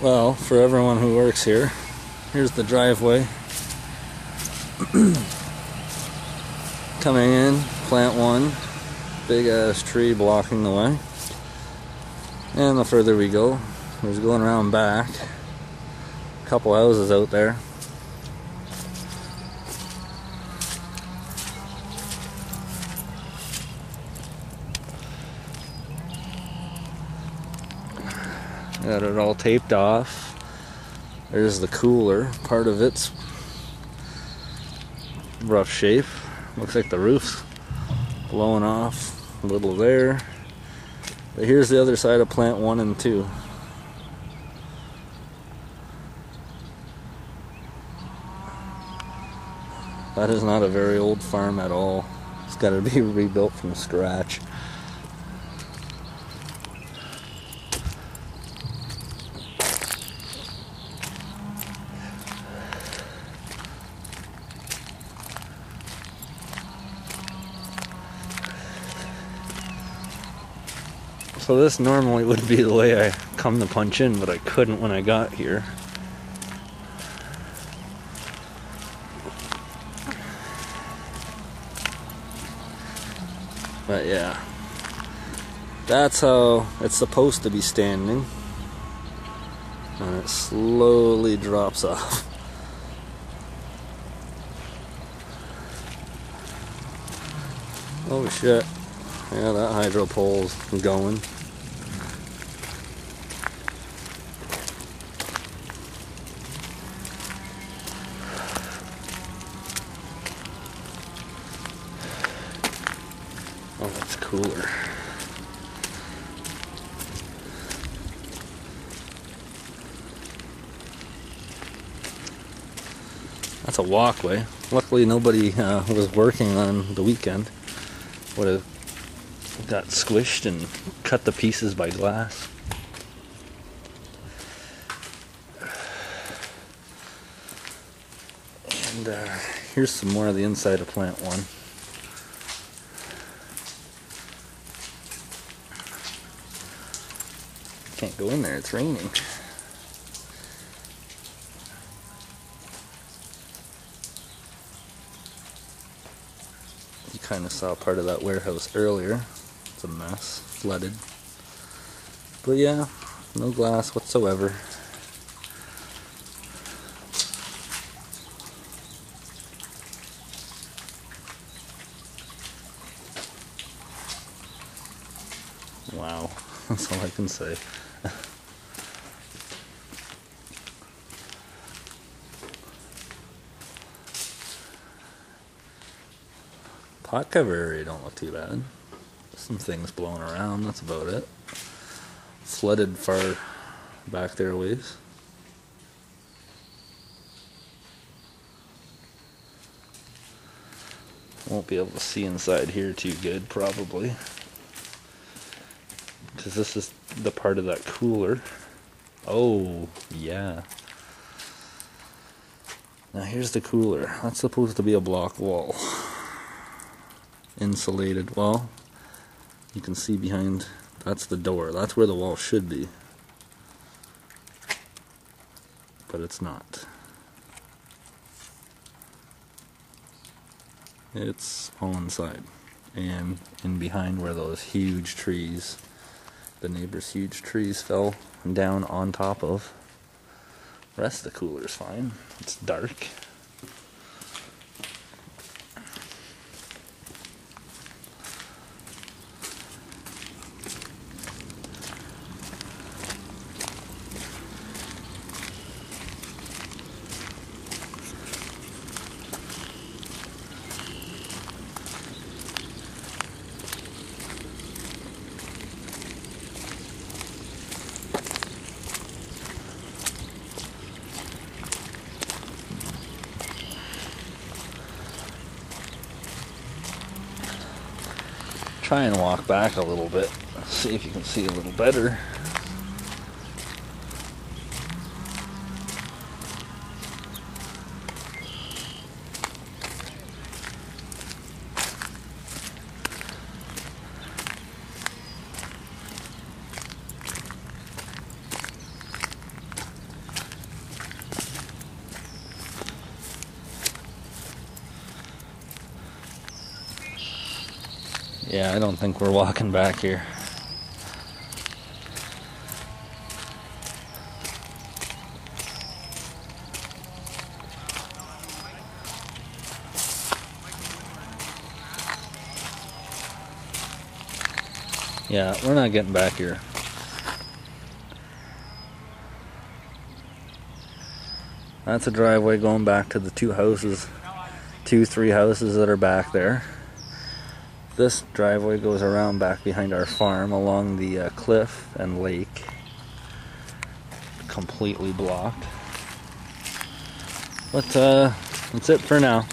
Well, for everyone who works here, here's the driveway. Coming in, plant one, big ass tree blocking the way. And the further we go, there's going around back, a couple houses out there. Got it all taped off. There's the cooler. Part of it's rough shape. Looks like the roof's blowing off a little there. But here's the other side of plant 1 and 2. That is not a very old farm at all. It's got to be rebuilt from scratch. So this normally would be the way I come to punch in, but I couldn't when I got here. But yeah, that's how it's supposed to be standing. And it slowly drops off. Oh shit. Yeah, that hydro pole's going. Oh, that's cooler. That's a walkway. Luckily nobody was working on the weekend. Would have got squished and cut to pieces by glass. And here's some more of the inside of plant 1. Can't go in there, it's raining. You kind of saw part of that warehouse earlier. It's a mess, flooded. But yeah, no glass whatsoever. Wow, that's all I can say. Pot cover area don't look too bad. Some things blowing around, that's about it. Flooded far back there a ways. Won't be able to see inside here too good, probably. Because this is the part of that cooler. Oh, yeah. Now here's the cooler. That's supposed to be a block wall. Insulated. Well, you can see behind, that's the door. That's where the wall should be. But it's not. It's all inside. And in behind where those huge trees, the neighbor's huge trees fell down on top of. The rest of the cooler's fine. It's dark. Try and walk back a little bit, see if you can see a little better. Yeah, I don't think we're walking back here. Yeah, we're not getting back here. That's a driveway going back to the two, three houses that are back there. This driveway goes around back behind our farm along the cliff and lake. Completely blocked. But that's it for now.